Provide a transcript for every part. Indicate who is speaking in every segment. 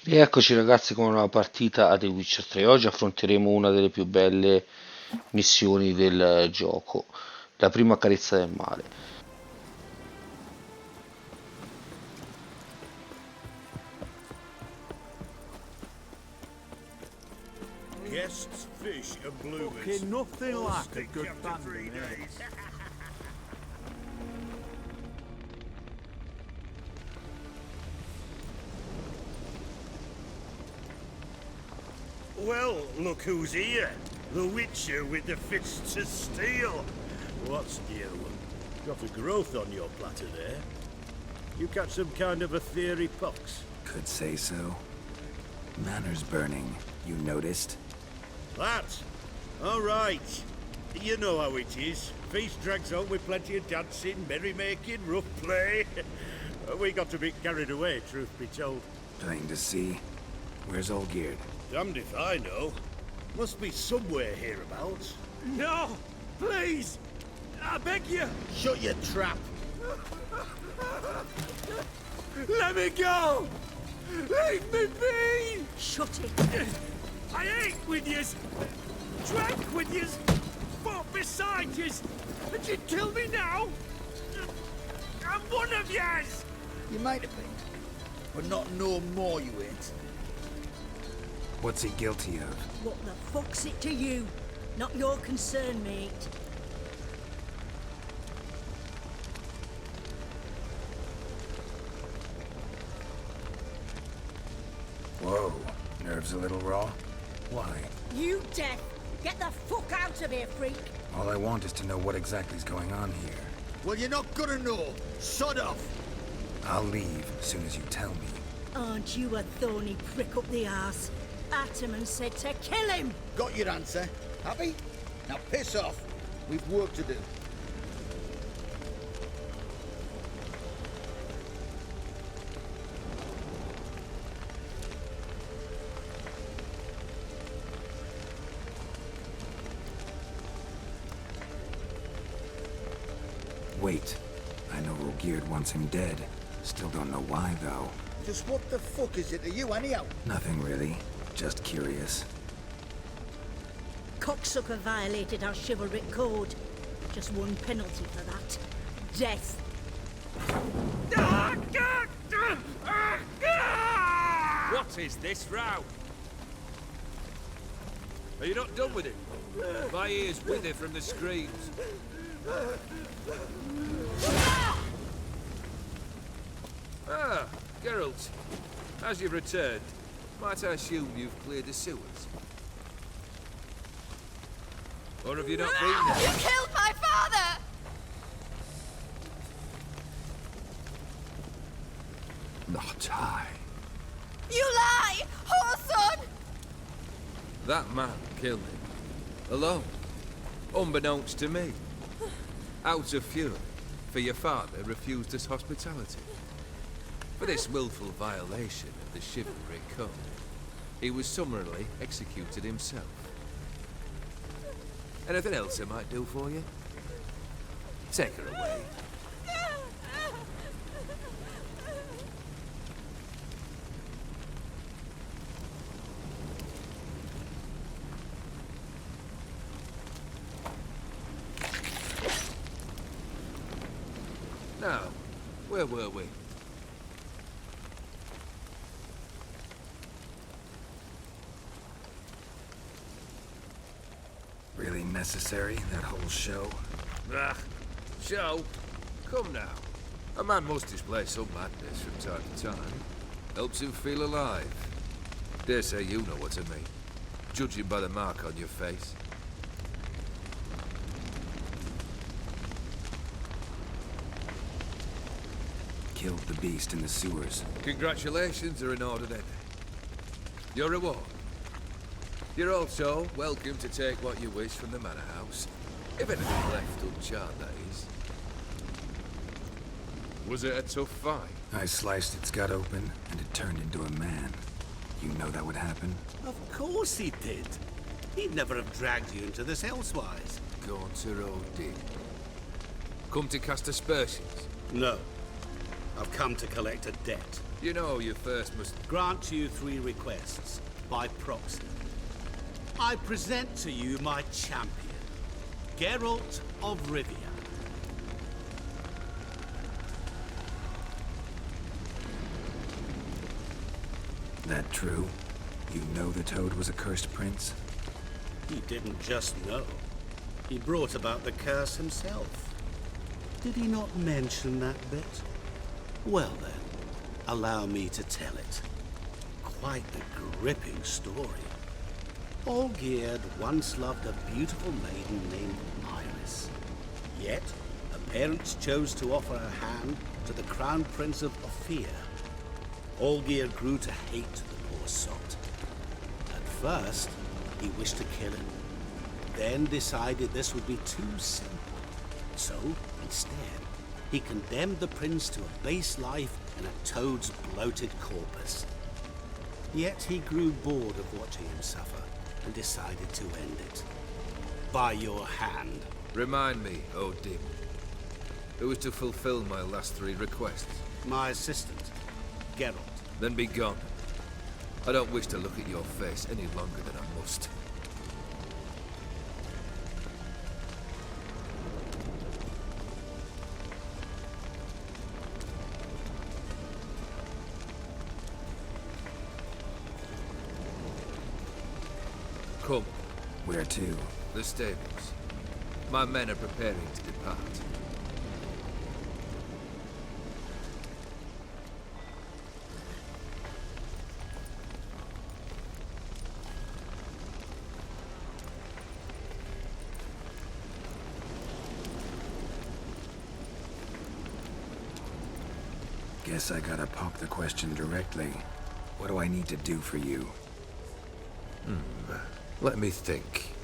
Speaker 1: E eccoci ragazzi con una partita a The Witcher 3. Oggi affronteremo una delle più belle missioni del gioco, la prima carezza del male.
Speaker 2: Guests, fish, and bloomers.
Speaker 3: Okay, nothing
Speaker 2: All
Speaker 3: like a
Speaker 2: stick
Speaker 3: good
Speaker 2: after
Speaker 3: band,
Speaker 2: 3
Speaker 3: eh?
Speaker 2: days. Well, look who's here. The Witcher with the fists of steel. What's new? Got a growth on your platter there. You catch some kind of a theory pox?
Speaker 4: Could say so. Manners burning, you noticed?
Speaker 2: That? All right. You know how it is. Feast drags on with plenty of dancing, merrymaking, rough play. We got a bit carried away, truth be told.
Speaker 4: Plain to see. Where's Olgierd?
Speaker 2: Damned if I know. Must be somewhere hereabouts.
Speaker 3: No! Please! I beg you!
Speaker 2: Shut your trap.
Speaker 3: Let me go! Leave me be!
Speaker 5: Shut it!
Speaker 3: I ate with yous! Drank with yous! Fought beside yous! And you'd kill me now? I'm one of yous!
Speaker 6: You might have been, but not no more you ain't.
Speaker 4: What's he guilty of?
Speaker 5: What the fuck's it to you? Not your concern, mate.
Speaker 4: Whoa, nerves a little raw? Why?
Speaker 5: You deaf! Get the fuck out of here, freak!
Speaker 4: All I want is to know what exactly is going on here.
Speaker 6: Well, you're not gonna know. Sod off.
Speaker 4: I'll leave as soon as you tell me.
Speaker 5: Aren't you a thorny prick up the arse? Ataman said to kill him!
Speaker 6: Got your answer. Happy? Now piss off. We've work to do.
Speaker 4: Wait. I know Olgierd wants him dead. Still don't know why, though.
Speaker 6: Just what the fuck is it to you, anyhow?
Speaker 4: Nothing really. Just curious.
Speaker 5: Cocksucker violated our chivalric code. Just one penalty for that. Death.
Speaker 3: What is this row? Are you not done with it? My ears wither from the screams. Ah, Geralt. As you've returned, might I assume you've cleared the sewers? Or have you not been there?
Speaker 7: You killed my father!
Speaker 4: Not I.
Speaker 7: You lie! Whoreson!
Speaker 3: That man killed him. Alone. Unbeknownst to me. Out of fury, for your father refused us hospitality. For this willful violation of the chivalry code, he was summarily executed himself. Anything else I might do for you? Take her away. Now, where were we?
Speaker 4: Really necessary, that whole show?
Speaker 3: Ah, show. Come now. A man must display some madness from time to time. Helps him feel alive. Dare say you know what I mean. Judging by the mark on your face.
Speaker 4: Killed the beast in the sewers.
Speaker 3: Congratulations are in order then. Your reward. You're also welcome to take what you wish from the manor house. If anything left uncharred, that is. Was it a tough fight?
Speaker 4: I sliced its gut open, and it turned into a man. You know that would happen?
Speaker 8: Of course he did. He'd never have dragged you into this elsewise.
Speaker 3: Gaunter did. Come to cast aspersions.
Speaker 8: No. I've come to collect a debt.
Speaker 3: You know you first must...
Speaker 8: Grant you 3 requests, by proxy. I present to you my champion, Geralt of Rivia.
Speaker 4: That true? You know the Toad was a cursed prince?
Speaker 8: He didn't just know. He brought about the curse himself. Did he not mention that bit? Well then, allow me to tell it. Quite a gripping story. Olgierd once loved a beautiful maiden named Iris. Yet, her parents chose to offer her hand to the Crown Prince of Ophir. Olgierd grew to hate the poor sot. At first, he wished to kill him, then decided this would be too simple. So, instead, he condemned the prince to a base life in a toad's bloated corpus. Yet he grew bored of watching him suffer and decided to end it. By your hand.
Speaker 3: Remind me, O Dim, who is to fulfill my last 3 requests?
Speaker 8: My assistant, Geralt.
Speaker 3: Then be gone. I don't wish to look at your face any longer than I must. Come.
Speaker 4: Where to?
Speaker 3: The stables. My men are preparing to depart.
Speaker 4: Guess I gotta poke the question directly. What do I need to do for you?
Speaker 3: Let me think.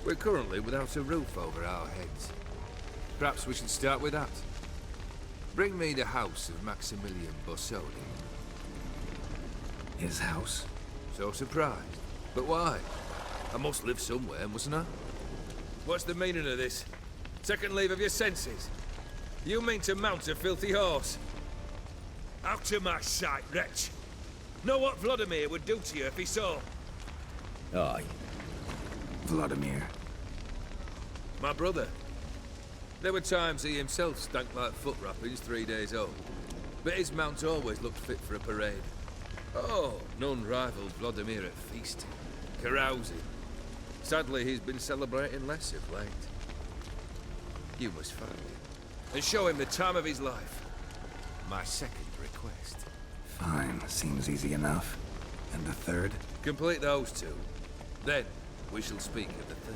Speaker 3: We're currently without a roof over our heads. Perhaps we should start with that. Bring me the house of Maximilian Bossoni.
Speaker 4: His house?
Speaker 3: So surprised. But why? I must live somewhere, mustn't I? What's the meaning of this? Second leave of your senses? You mean to mount a filthy horse? Out of my sight, wretch! Know what Vladimir would do to you if he saw?
Speaker 4: Aye. Vladimir.
Speaker 3: My brother. There were times he himself stank like foot wrappings 3 days old. But his mount always looked fit for a parade. Oh, none rivaled Vladimir at feasting, carousing. Sadly, he's been celebrating less of late. You must find him, and show him the time of his life. My second request.
Speaker 4: Fine, seems easy enough. And the third?
Speaker 3: Complete those 2. Then, we shall speak of the third.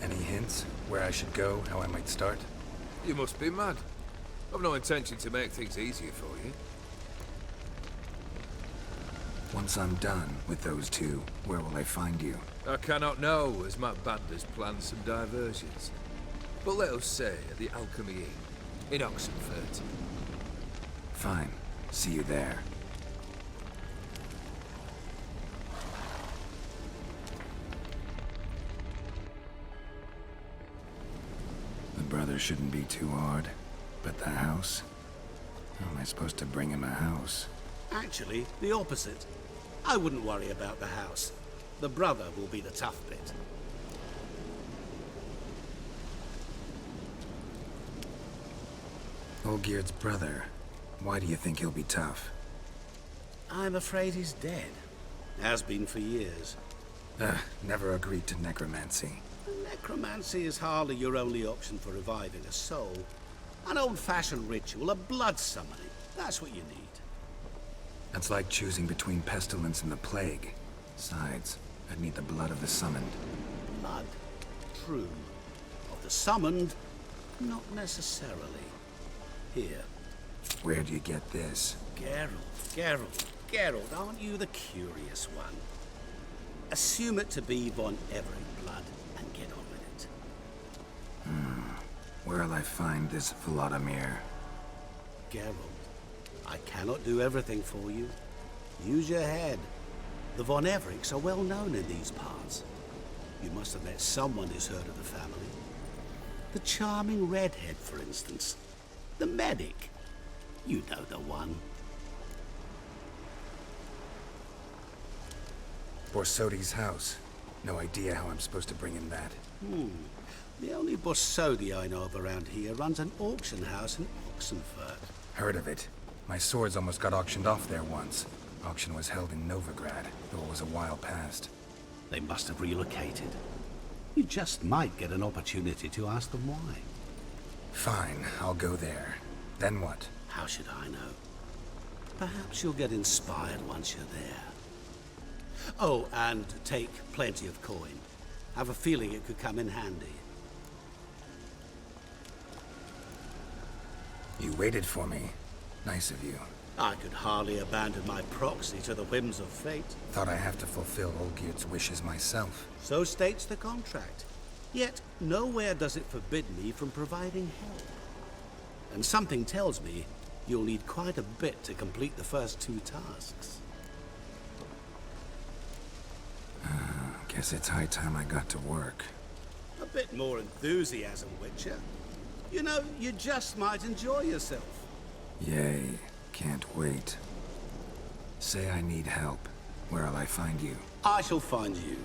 Speaker 4: Any hints? Where I should go? How I might start?
Speaker 3: You must be mad. I've no intention to make things easier for you.
Speaker 4: Once I'm done with those 2, where will I find you?
Speaker 3: I cannot know, as my band has planned some diversions. But let us say at the Alchemy Inn, in Oxenfurt.
Speaker 4: Fine. See you there. The brother shouldn't be too hard. But the house? How am I supposed to bring him a house?
Speaker 8: Actually, the opposite. I wouldn't worry about the house. The brother will be the tough bit.
Speaker 4: Olgierd's brother. Why do you think he'll be tough?
Speaker 8: I'm afraid he's dead. Has been for years.
Speaker 4: Never agreed to necromancy.
Speaker 8: Necromancy is hardly your only option for reviving a soul. An old-fashioned ritual, a blood summoning. That's what you need.
Speaker 4: That's like choosing between pestilence and the plague. Besides, I'd need the blood of the summoned.
Speaker 8: Blood. True. Of the summoned, not necessarily. Here.
Speaker 4: Where do you get this?
Speaker 8: Geralt, aren't you the curious one? Assume it to be von Everett blood and get on with it.
Speaker 4: Where'll I find this Vladimir?
Speaker 8: Geralt, I cannot do everything for you. Use your head. The von Evericks are well known in these parts. You must have met someone who's heard of the family. The charming redhead, for instance. The medic. You know the one.
Speaker 4: Borsodi's house. No idea how I'm supposed to bring him that.
Speaker 8: The only Borsodi I know of around here runs an auction house in Oxenfurt.
Speaker 4: Heard of it. My swords almost got auctioned off there once. Auction was held in Novigrad, though it was a while past.
Speaker 8: They must have relocated. You just might get an opportunity to ask them why.
Speaker 4: Fine, I'll go there. Then what?
Speaker 8: How should I know? Perhaps you'll get inspired once you're there. Oh, and take plenty of coin. Have a feeling it could come in handy.
Speaker 4: You waited for me. Nice of you.
Speaker 8: I could hardly abandon my proxy to the whims of fate.
Speaker 4: Thought I have to fulfill Olgerd's wishes myself.
Speaker 8: So states the contract. Yet, nowhere does it forbid me from providing help. And something tells me you'll need quite a bit to complete the first 2 tasks.
Speaker 4: Guess it's high time I got to work.
Speaker 8: A bit more enthusiasm, Witcher. You know, you just might enjoy yourself.
Speaker 4: Yay. Can't wait. Say I need help. Where'll I find you?
Speaker 8: I shall find you.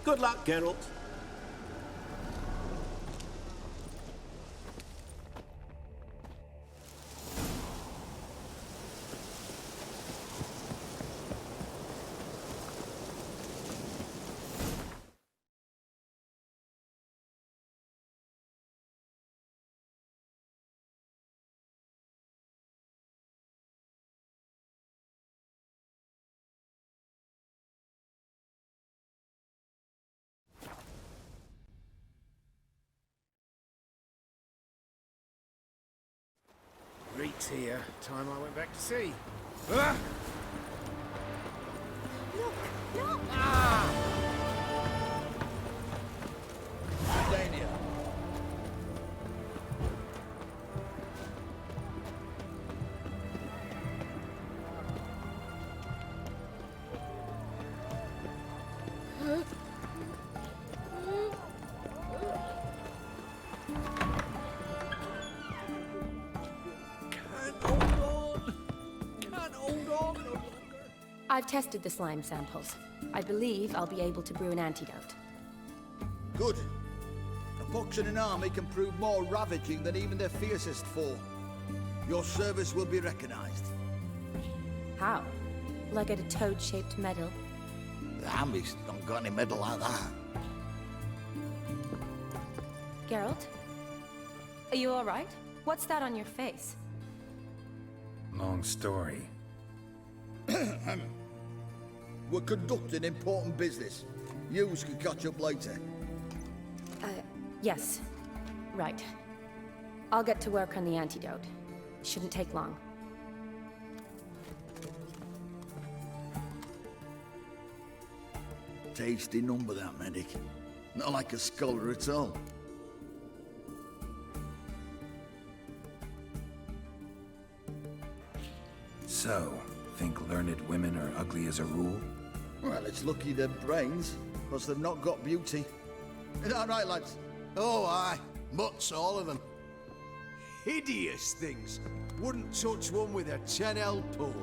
Speaker 8: Good luck, Geralt.
Speaker 9: Reek's here. Time I went back to sea. Ah!
Speaker 5: Look! Look!
Speaker 9: Ah!
Speaker 6: Dania.
Speaker 10: I've tested the slime samples. I believe I'll be able to brew an antidote.
Speaker 6: Good. A pox in an army can prove more ravaging than even their fiercest foe. Your service will be recognized.
Speaker 10: How? Will I get a toad-shaped medal?
Speaker 6: The army's not got any medal like that.
Speaker 10: Geralt? Are you all right? What's that on your face?
Speaker 4: Long story.
Speaker 6: We're conducting important business. Yous can catch up later.
Speaker 10: Yes. Right. I'll get to work on the antidote. Shouldn't take long.
Speaker 6: Tasty number, that medic. Not like a scholar at all.
Speaker 4: So, think learned women are ugly as a rule?
Speaker 6: Well, it's lucky they're brains, because they've not got beauty. Is that right, lads?
Speaker 11: Oh, aye. Mutts, all of them. Hideous things. Wouldn't touch one with a 10L pole.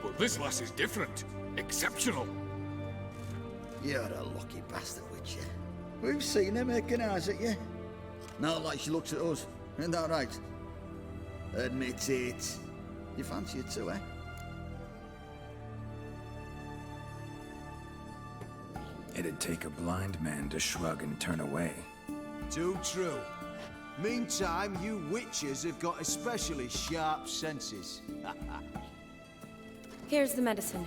Speaker 9: But this lass is different. Exceptional.
Speaker 6: You're a lucky bastard, Witcher. We've seen her making eyes at you. Not like she looks at us. Isn't that right? Admit it. You fancy it too, eh?
Speaker 4: It'd take a blind man to shrug and turn away.
Speaker 11: Too true. Meantime, you witches have got especially sharp senses.
Speaker 10: Here's the medicine.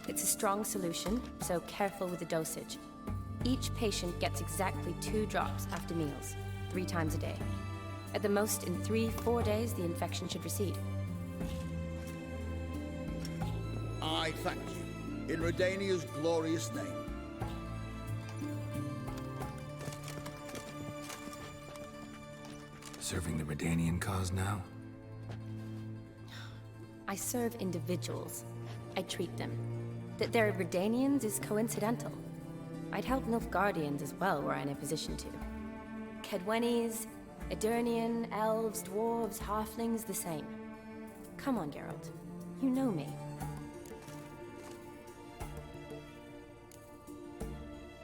Speaker 10: It's a strong solution, so careful with the dosage. Each patient gets exactly 2 drops after meals, 3 times a day. At the most, in 3-4 days, the infection should recede.
Speaker 6: I thank you, in Redania's glorious name.
Speaker 4: Serving the Redanian cause now?
Speaker 10: I serve individuals. I treat them. That they're Redanians is coincidental. I'd help Nilfgaardians as well were I in a position to. Kedwenis, Edirnian, elves, dwarves, halflings, the same. Come on, Geralt. You know me.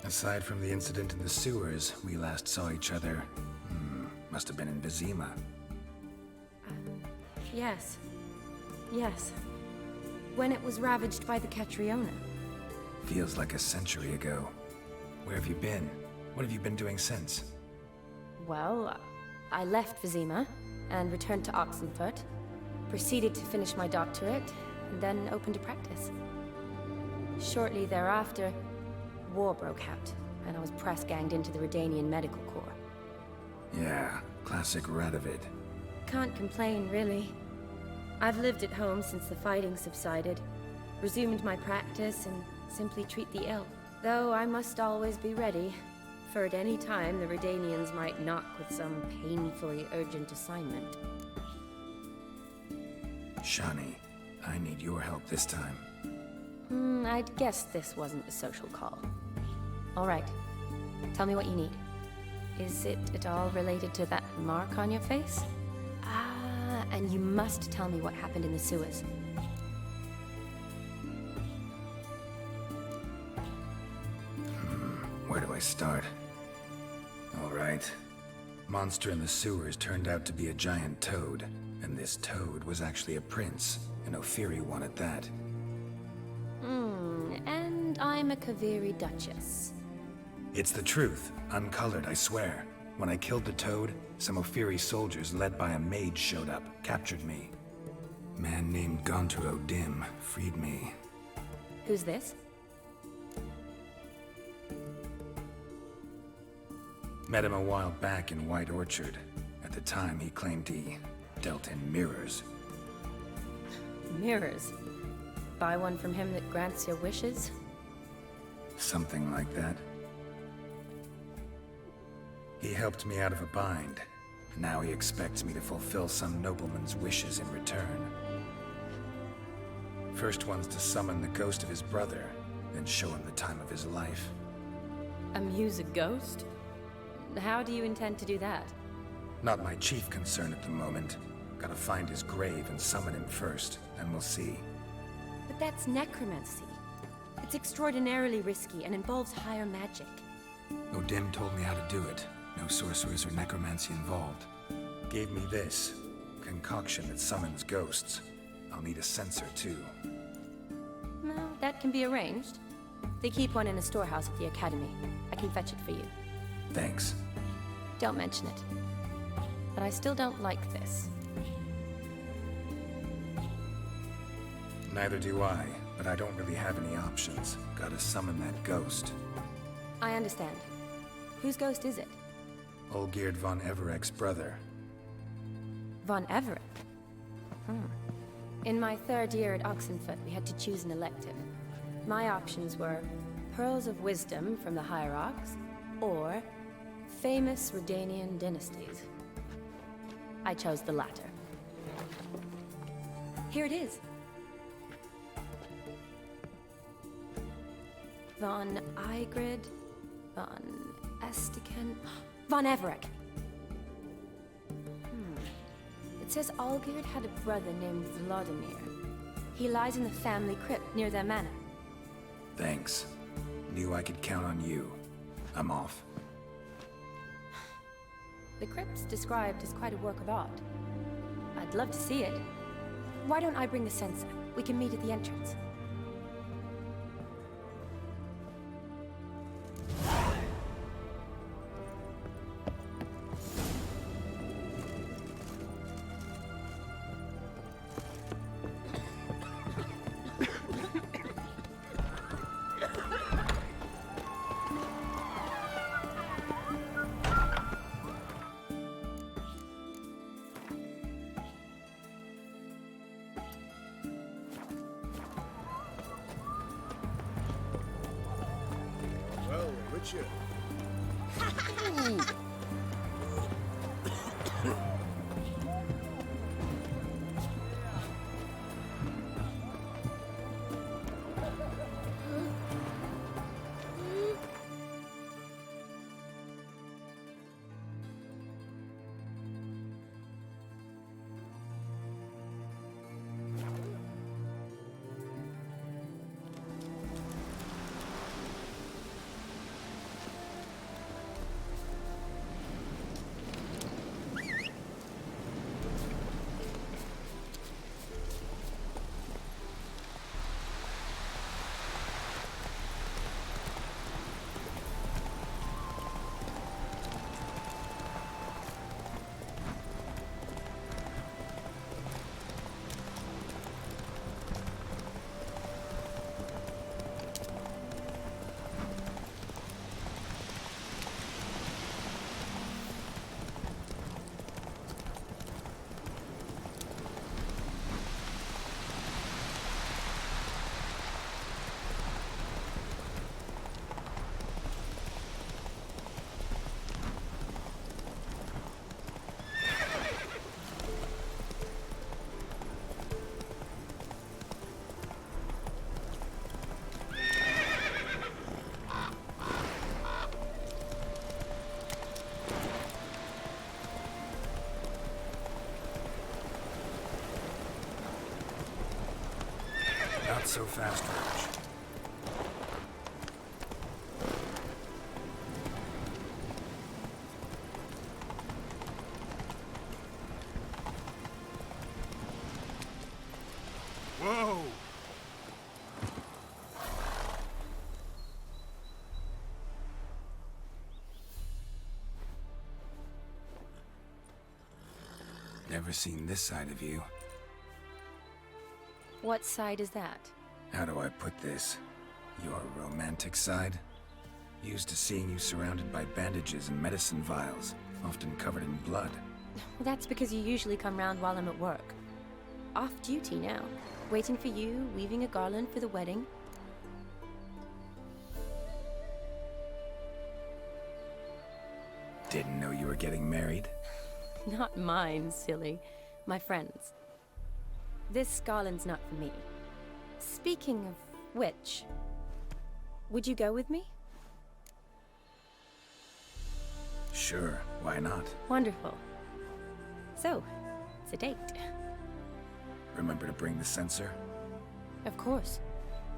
Speaker 4: Aside from the incident in the sewers, we last saw each other. Must have been in Vizima.
Speaker 10: Yes. Yes. When it was ravaged by the Catriona.
Speaker 4: Feels like a century ago. Where have you been? What have you been doing since?
Speaker 10: Well, I left Vizima and returned to Oxenfoot, proceeded to finish my doctorate, and then opened a practice. Shortly thereafter, war broke out, and I was press-ganged into the Redanian Medical Corps.
Speaker 4: Yeah, classic Radovid.
Speaker 10: Can't complain, really. I've lived at home since the fighting subsided, resumed my practice, and simply treat the ill. Though I must always be ready, for at any time the Redanians might knock with some painfully urgent assignment.
Speaker 4: Shani, I need your help this time.
Speaker 10: I'd guess this wasn't a social call. All right. Tell me what you need. Is it at all related to that mark on your face? Ah, and you must tell me what happened in the sewers.
Speaker 4: Where do I start? All right. Monster in the sewers turned out to be a giant toad, and this toad was actually a prince, an Ophiri one at that.
Speaker 10: And I'm a Kaviri Duchess.
Speaker 4: It's the truth, uncolored, I swear. When I killed the toad, some Ophiri soldiers led by a mage showed up, captured me. Man named Gonturo Dim freed me.
Speaker 10: Who's this?
Speaker 4: Met him a while back in White Orchard. At the time, he claimed he dealt in mirrors.
Speaker 10: Mirrors. Buy one from him that grants your wishes?
Speaker 4: Something like that. He helped me out of a bind. Now he expects me to fulfill some nobleman's wishes in return. First one's to summon the ghost of his brother, then show him the time of his life.
Speaker 10: Amuse a ghost? How do you intend to do that?
Speaker 4: Not my chief concern at the moment. Gotta find his grave and summon him first, and we'll see.
Speaker 10: But that's necromancy. It's extraordinarily risky and involves higher magic.
Speaker 4: Odim told me how to do it. No sorcerers or necromancy involved. Gave me this concoction that summons ghosts. I'll need a censer too.
Speaker 10: No, that can be arranged. They keep one in a storehouse at the academy. I can fetch it for you.
Speaker 4: Thanks.
Speaker 10: Don't mention it. But I still don't like this.
Speaker 4: Neither do I, but I don't really have any options. Gotta summon that ghost.
Speaker 10: I understand. Whose ghost is it?
Speaker 4: Olgierd von Everek's brother.
Speaker 10: Von Everett? In my third year at Oxenfoot, we had to choose an elective. My options were Pearls of Wisdom from the Hierarchs, or famous Redanian dynasties. I chose the latter. Here it is. Von Igrid, von Estiken, von Everek. It says Olgierd had a brother named Vladimir. He lies in the family crypt near their manor.
Speaker 4: Thanks. Knew I could count on you. I'm off.
Speaker 10: The crypt's described as quite a work of art. I'd love to see it. Why don't I bring the censer? We can meet at the entrance.
Speaker 11: Well, Richard.
Speaker 4: so fast, Roach.
Speaker 9: Whoa!
Speaker 4: Never seen this side of you.
Speaker 10: What side is that?
Speaker 4: How do I put this? Your romantic side? Used to seeing you surrounded by bandages and medicine vials, often covered in blood.
Speaker 10: Well, that's because you usually come round while I'm at work. Off duty now. Waiting for you, weaving a garland for the wedding.
Speaker 4: Didn't know you were getting married?
Speaker 10: Not mine, silly. My friends. This garland's not for me. Speaking of which, would you go with me?
Speaker 4: Sure, why not?
Speaker 10: Wonderful. So, it's a date.
Speaker 4: Remember to bring the sensor?
Speaker 10: Of course.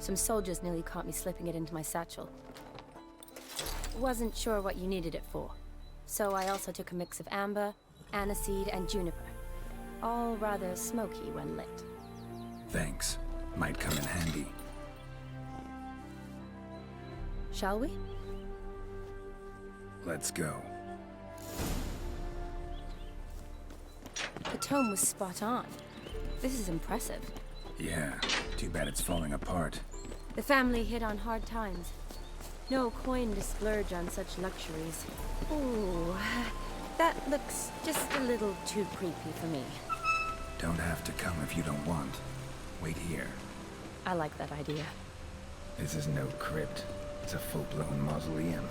Speaker 10: Some soldiers nearly caught me slipping it into my satchel. Wasn't sure what you needed it for. So I also took a mix of amber, aniseed, and juniper. All rather smoky when lit.
Speaker 4: Thanks. Might come in handy.
Speaker 10: Shall we?
Speaker 4: Let's go.
Speaker 10: The tome was spot on. This is impressive.
Speaker 4: Yeah, too bad it's falling apart.
Speaker 10: The family hit on hard times. No coin to splurge on such luxuries. Ooh, that looks just a little too creepy for me.
Speaker 4: Don't have to come if you don't want. Wait here.
Speaker 10: I like that idea.
Speaker 4: This is no crypt. It's a full-blown mausoleum.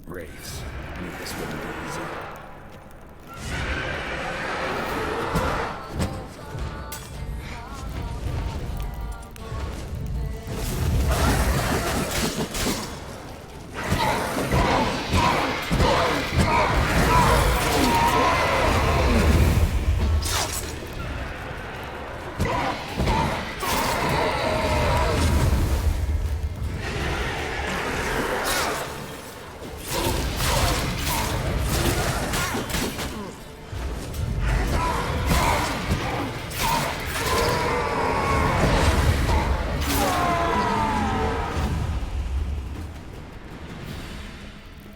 Speaker 4: Wraiths. Knew this wouldn't be easy.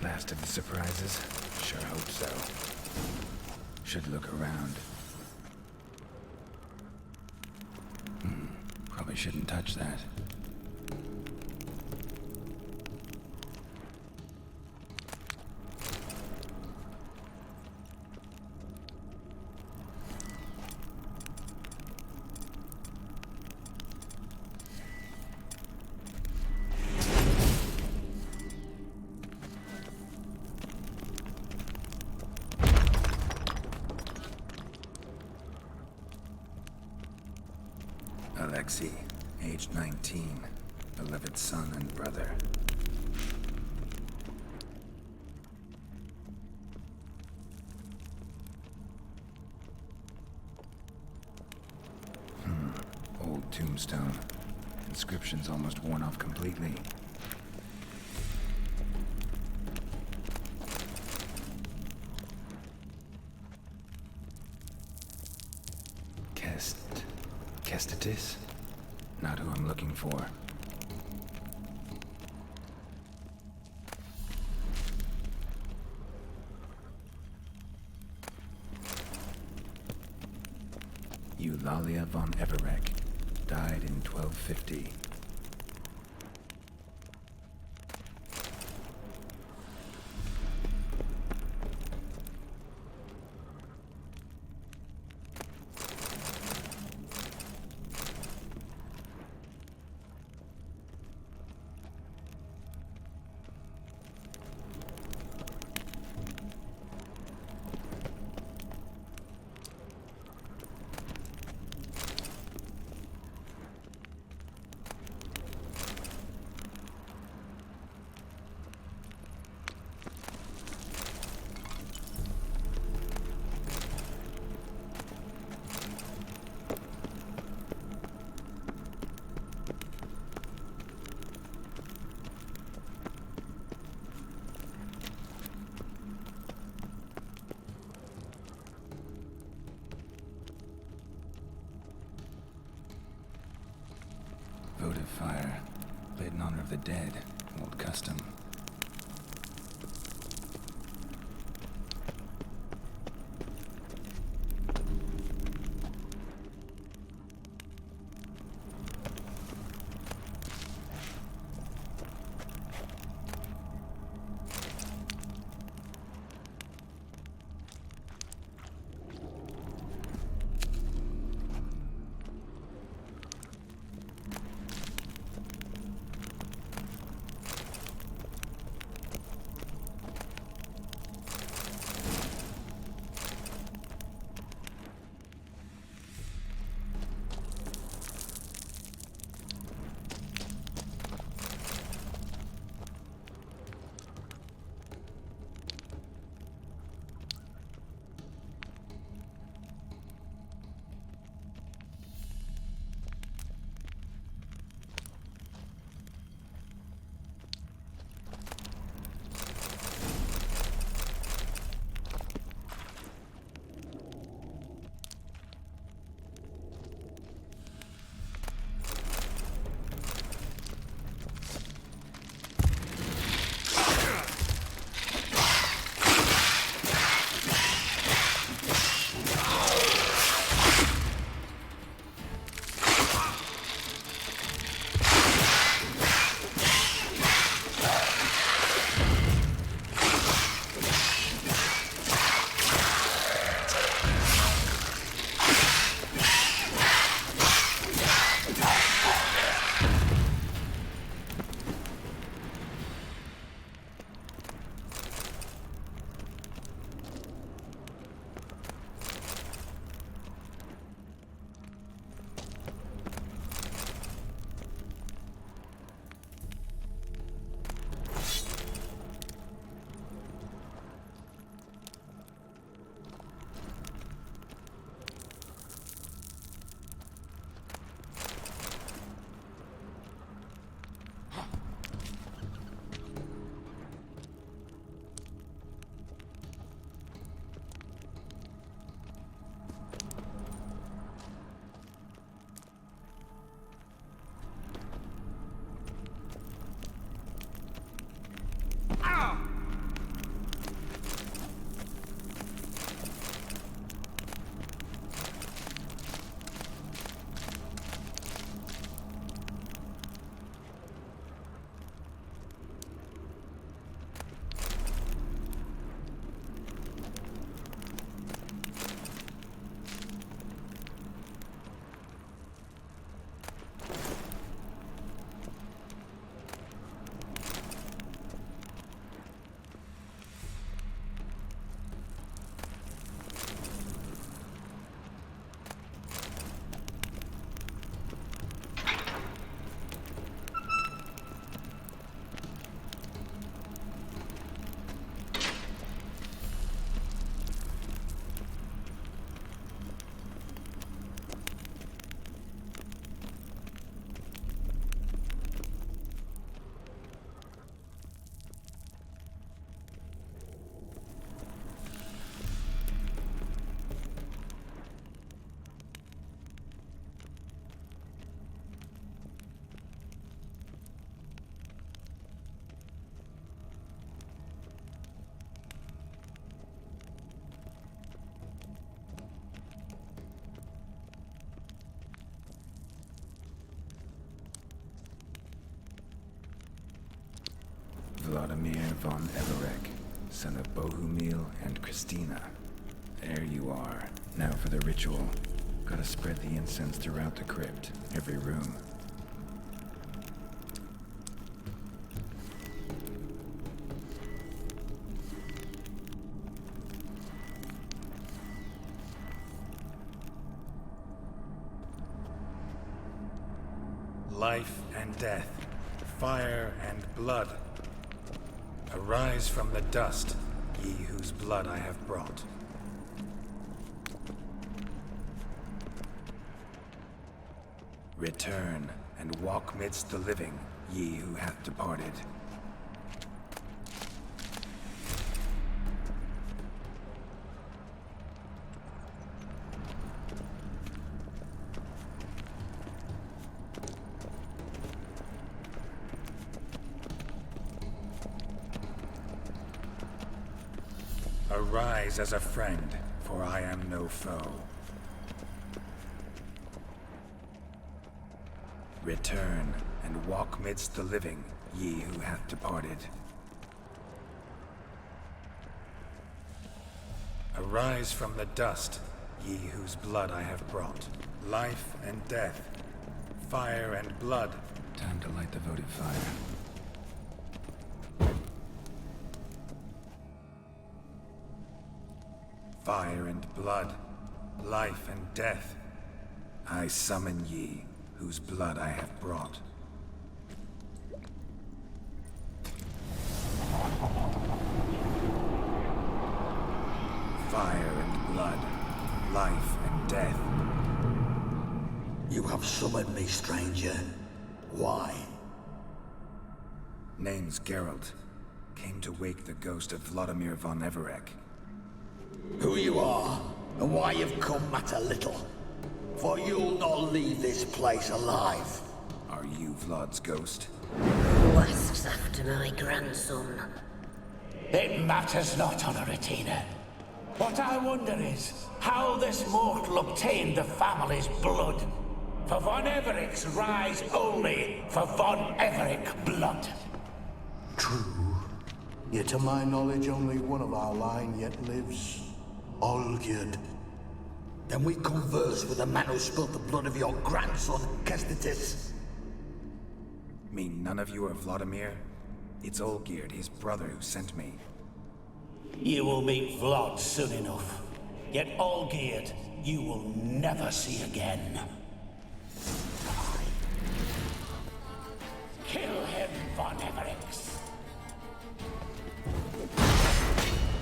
Speaker 4: Last of the surprises? Sure hope so. Should look around. Probably shouldn't touch that. Alexei, age 19, beloved son and brother. Old tombstone. Inscription's almost worn off completely. Kestatis? Not who I'm looking for. Eulalia von Everek. Died in 1250. votive fire. Lit in honor of the dead. Old custom. Vladimir von Everek, son of Bohumil and Christina. There you are. Now for the ritual. Gotta spread the incense throughout the crypt, every room. Life and death, fire and blood. Arise from the dust, ye whose blood I have brought. Return and walk midst the living, ye who hath departed. Arise as a friend, for I am no foe. Return, and walk midst the living, ye who hath departed. Arise from the dust, ye whose blood I have brought. Life and death, fire and blood. Time to light the votive fire. Fire and blood, life and death. I summon ye, whose blood I have brought. Fire and blood, life and death.
Speaker 6: You have summoned me, stranger. Why?
Speaker 4: Name's Geralt. Came to wake the ghost of Vladimir von Everec.
Speaker 6: Who you are, and why you've come matter little. For you'll not leave this place alive.
Speaker 4: Are you Vlad's ghost?
Speaker 12: Who asks after my grandson?
Speaker 13: It matters not, Honoratina. What I wonder is how this mortal obtained the family's blood. For von Everec's rise only for von Everec blood.
Speaker 11: True. Yet to my knowledge, only one of our line yet lives. Olgierd.
Speaker 6: Then we converse with the man who spilled the blood of your grandson, Kestitis.
Speaker 4: Mean none of you are Vladimir? It's Olgierd, his brother, who sent me.
Speaker 13: You will meet Vlad soon enough. Yet Olgierd, you will never see again. Kill him, von Everec.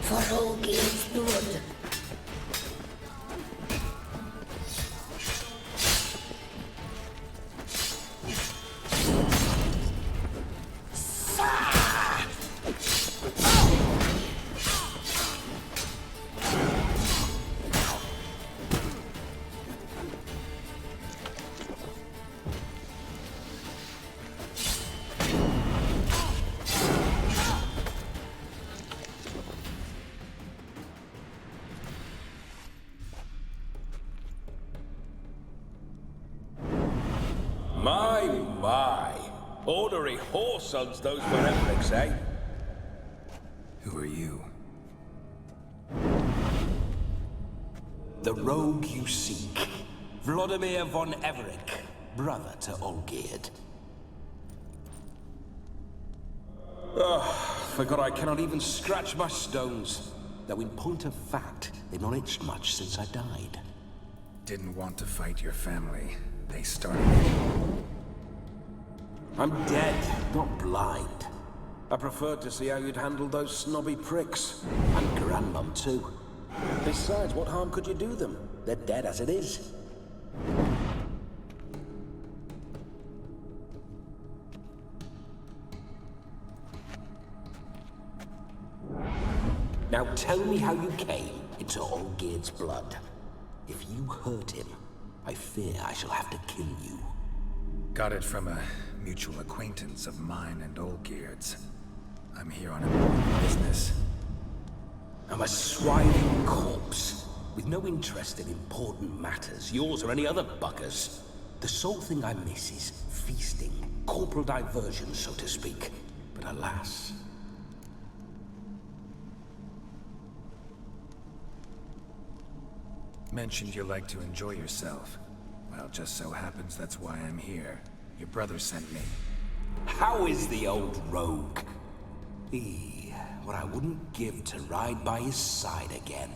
Speaker 12: For Olgierd's blood.
Speaker 13: My. Ordinary whoresons those for Everecs, eh?
Speaker 4: Who are you?
Speaker 13: The rogue you seek. Vladimir von Everec, brother to Olgierd. Forgot I cannot even scratch my stones. Though in point of fact, they've not itched much since I died.
Speaker 4: Didn't want to fight your family. They started.
Speaker 13: I'm dead, not blind. I preferred to see how you'd handle those snobby pricks. And Grandmum, too. Besides, what harm could you do them? They're dead as it is. Now tell me how you came into Olgierd's blood. If you hurt him, I fear I shall have to kill you.
Speaker 4: Got it from a mutual acquaintance of mine and Olgierd's. I'm here on important business.
Speaker 13: I'm a swine corpse, with no interest in important matters, yours or any other buggers. The sole thing I miss is feasting, corporal diversion, so to speak. But alas...
Speaker 4: Mentioned you like to enjoy yourself. Well, just so happens that's why I'm here. Your brother sent me.
Speaker 13: How is the old rogue? What I wouldn't give to ride by his side again.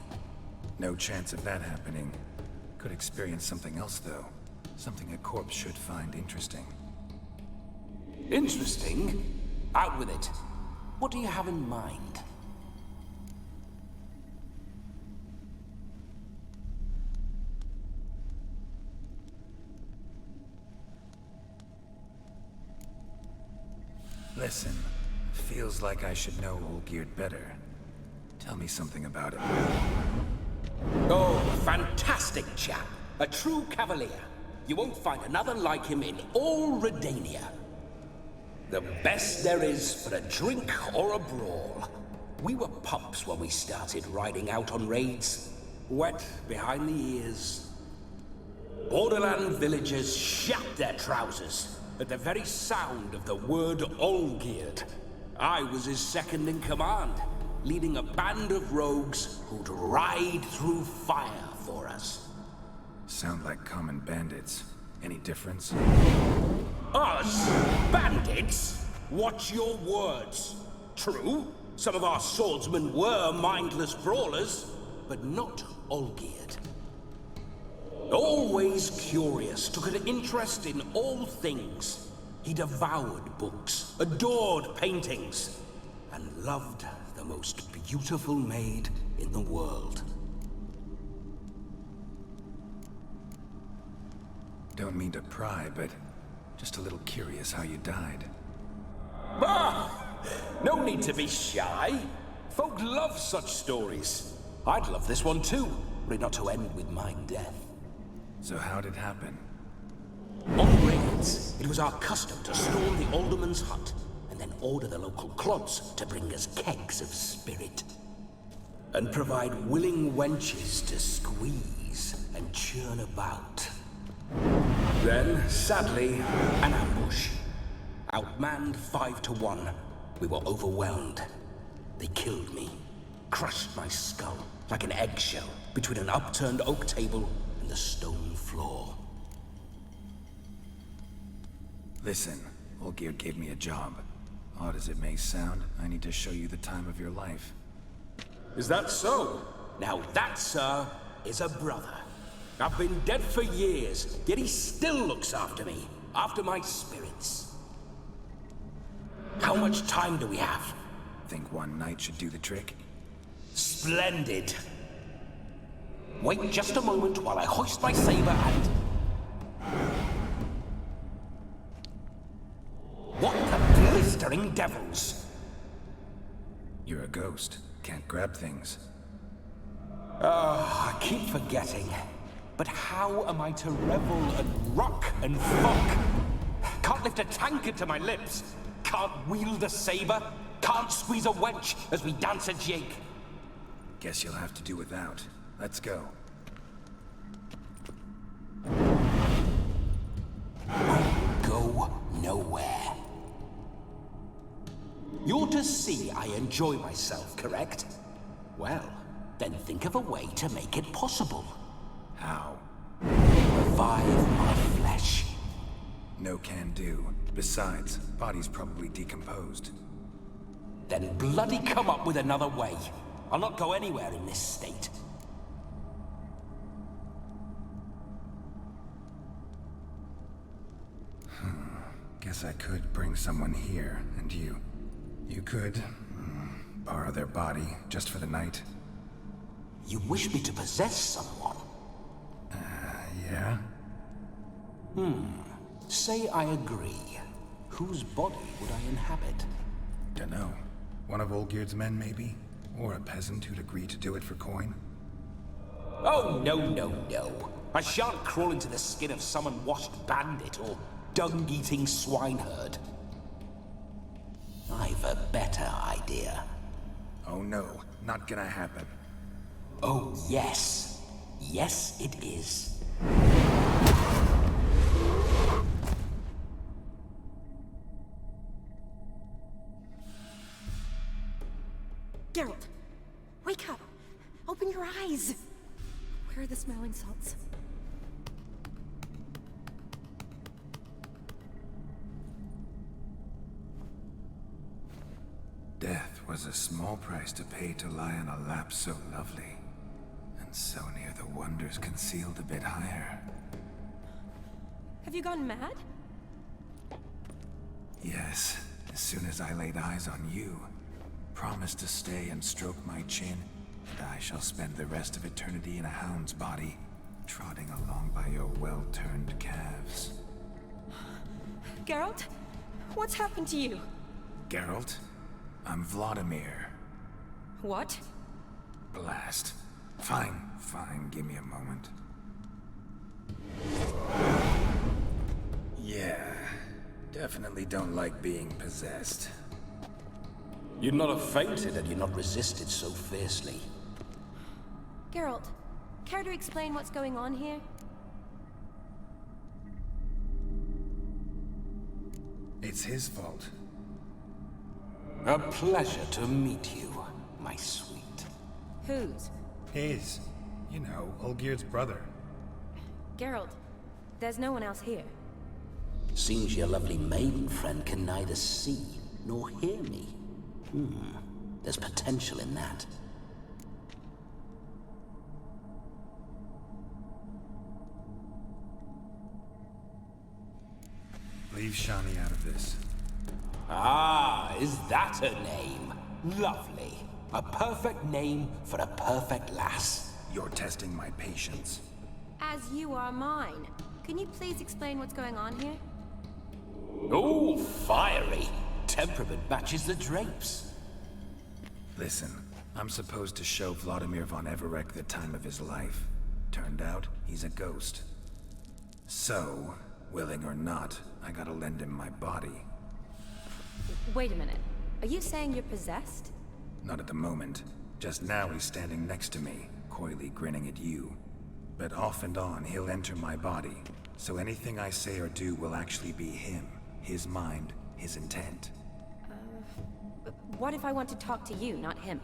Speaker 4: No chance of that happening. Could experience something else, though. Something a corpse should find interesting.
Speaker 13: Interesting? Out with it. What do you have in mind?
Speaker 4: Listen, feels like I should know Olgierd better. Tell me something about him.
Speaker 13: Oh, fantastic chap. A true cavalier. You won't find another like him in all Redania. The best there is for a drink or a brawl. We were pups when we started riding out on raids. Wet behind the ears. Borderland villagers shat their trousers at the very sound of the word Olgierd. I was his second in command, leading a band of rogues who'd ride through fire for us.
Speaker 4: Sound like common bandits. Any difference?
Speaker 13: Us? Bandits? Watch your words. True, some of our swordsmen were mindless brawlers, but not Olgierd. Always curious, took an interest in all things. He devoured books, adored paintings, and loved the most beautiful maid in the world.
Speaker 4: Don't mean to pry, but just a little curious how you died.
Speaker 13: No need to be shy. Folk love such stories. I'd love this one too, were it not to end with my death.
Speaker 4: So how'd it happen?
Speaker 13: On raids, it was our custom to storm the alderman's hut, and then order the local clods to bring us kegs of spirit. And provide willing wenches to squeeze and churn about. Then, sadly, an ambush. Outmanned 5 to 1, we were overwhelmed. They killed me, crushed my skull like an eggshell between an upturned oak table and the stone floor.
Speaker 4: Listen, Olgierd gave me a job. Odd as it may sound, I need to show you the time of your life.
Speaker 13: Is that so? Now that, sir, is a brother. I've been dead for years, yet he still looks after me, after my spirits. How much time do we have?
Speaker 4: Think one night should do the trick?
Speaker 13: Splendid. Wait just a moment while I hoist my saber and... What the blistering devils?
Speaker 4: You're a ghost. Can't grab things.
Speaker 13: I keep forgetting. But how am I to revel and rock and fuck? Can't lift a tankard to my lips. Can't wield a saber. Can't squeeze a wench as we dance a jig.
Speaker 4: Guess you'll have to do without. Let's go.
Speaker 13: Go nowhere. You're to see I enjoy myself, correct? Well, then think of a way to make it possible.
Speaker 4: How?
Speaker 13: Revive my flesh.
Speaker 4: No can do. Besides, body's probably decomposed.
Speaker 13: Then bloody come up with another way. I'll not go anywhere in this state.
Speaker 4: Guess I could bring someone here, and you could borrow their body just for the night.
Speaker 13: You wish me to possess someone?
Speaker 4: Yeah?
Speaker 13: Say I agree. Whose body would I inhabit?
Speaker 4: Dunno. One of Olgierd's men, maybe? Or a peasant who'd agree to do it for coin?
Speaker 13: Oh, no. I shan't crawl into the skin of some unwashed bandit or dung-eating swineherd. I've a better idea.
Speaker 4: Oh no, not gonna happen.
Speaker 13: Oh, yes. Yes, it is.
Speaker 14: Geralt, wake up. Open your eyes. Where are the smelling salts?
Speaker 4: Death was a small price to pay to lie on a lap so lovely, and so near the wonders concealed a bit higher.
Speaker 14: Have you gone mad?
Speaker 4: Yes, as soon as I laid eyes on you, promised to stay and stroke my chin, and I shall spend the rest of eternity in a hound's body, trotting along by your well-turned calves.
Speaker 14: Geralt, what's happened to you?
Speaker 4: Geralt? I'm Vladimir.
Speaker 14: What?
Speaker 4: Blast. Fine, give me a moment. Yeah, definitely don't like being possessed.
Speaker 13: You'd not have fainted had you not resisted so fiercely.
Speaker 10: Geralt, care to explain what's going on here?
Speaker 4: It's his fault.
Speaker 13: A pleasure to meet you, my sweet.
Speaker 10: Whose?
Speaker 4: His. You know, Olgir's brother.
Speaker 10: Geralt, there's no one else here.
Speaker 13: Seems your lovely maiden friend can neither see nor hear me. There's potential in that.
Speaker 4: Leave Shani out of this.
Speaker 13: Ah, is that her name? Lovely. A perfect name for a perfect lass.
Speaker 4: You're testing my patience.
Speaker 10: As you are mine. Can you please explain what's going on here?
Speaker 13: Oh, fiery. Temperament matches the drapes.
Speaker 4: Listen, I'm supposed to show Vladimir von Everec the time of his life. Turned out, he's a ghost. So, willing or not, I gotta lend him my body.
Speaker 10: Wait a minute. Are you saying you're possessed?
Speaker 4: Not at the moment. Just now he's standing next to me, coyly grinning at you. But off and on, he'll enter my body. So anything I say or do will actually be him. His mind, his intent.
Speaker 10: What if I want to talk to you, not him?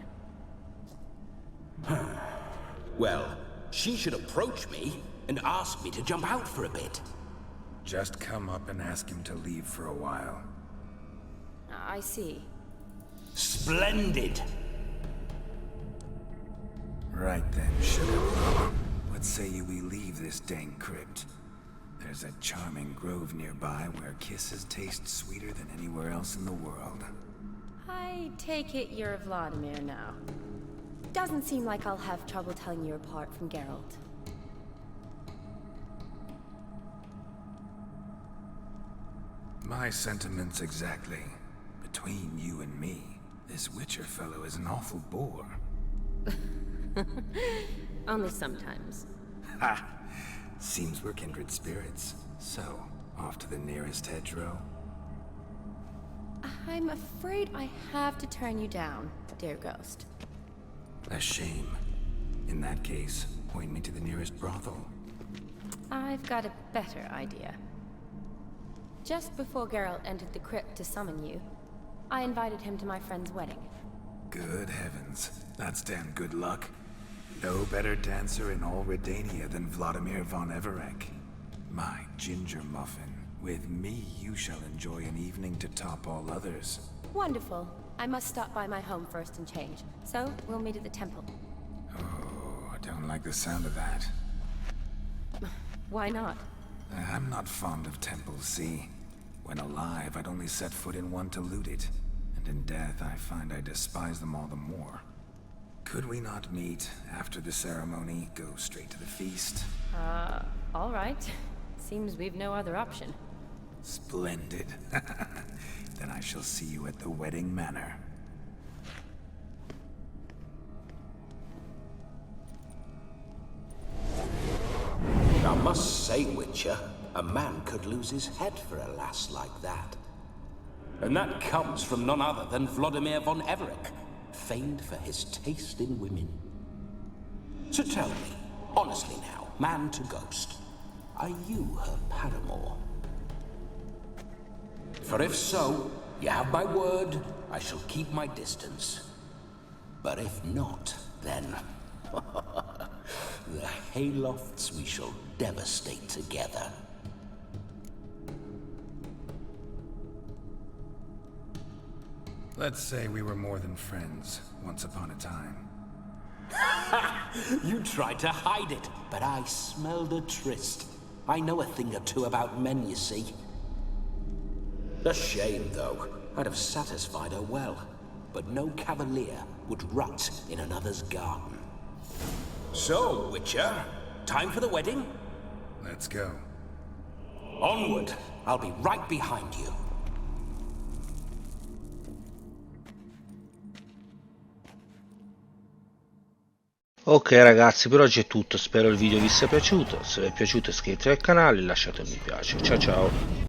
Speaker 13: Well, she should approach me and ask me to jump out for a bit.
Speaker 4: Just come up and ask him to leave for a while.
Speaker 10: I see.
Speaker 13: Splendid!
Speaker 4: Right then, sugar. What say you we leave this dang crypt? There's a charming grove nearby where kisses taste sweeter than anywhere else in the world.
Speaker 10: I take it you're Vladimir now. Doesn't seem like I'll have trouble telling you apart from Geralt.
Speaker 4: My sentiments exactly. Between you and me, this Witcher fellow is an awful bore.
Speaker 10: Only sometimes.
Speaker 4: Ha! Seems we're kindred spirits. So, off to the nearest hedgerow?
Speaker 10: I'm afraid I have to turn you down, dear ghost.
Speaker 4: A shame. In that case, point me to the nearest brothel.
Speaker 10: I've got a better idea. Just before Geralt entered the crypt to summon you, I invited him to my friend's wedding.
Speaker 4: Good heavens. That's damn good luck. No better dancer in all Redania than Vladimir von Everec. My ginger muffin. With me, you shall enjoy an evening to top all others.
Speaker 10: Wonderful. I must stop by my home first and change. So, we'll meet at the temple.
Speaker 4: Oh, I don't like the sound of that.
Speaker 10: Why not?
Speaker 4: I'm not fond of temples, see? When alive, I'd only set foot in one to loot it. And in death, I find I despise them all the more. Could we not meet after the ceremony, go straight to the feast?
Speaker 10: All right. Seems we've no other option.
Speaker 4: Splendid. Then I shall see you at the wedding manor.
Speaker 13: I must say, Witcher, a man could lose his head for a lass like that. And that comes from none other than Vladimir von Everec, famed for his taste in women. So tell me, honestly now, man to ghost, are you her paramour? For if so, you have my word, I shall keep my distance. But if not, then... the haylofts we shall devastate together.
Speaker 4: Let's say we were more than friends, once upon a time.
Speaker 13: You tried to hide it, but I smelled a tryst. I know a thing or two about men, you see. A shame, though. I'd have satisfied her well, but no cavalier would rut in another's garden. So, Witcher, time for the wedding?
Speaker 4: Let's go.
Speaker 13: Onward! I'll be right behind you.
Speaker 1: Ok ragazzi, per oggi è tutto, spero il video vi sia piaciuto. Se vi è piaciuto iscrivetevi al canale e lasciate un mi piace. Ciao ciao.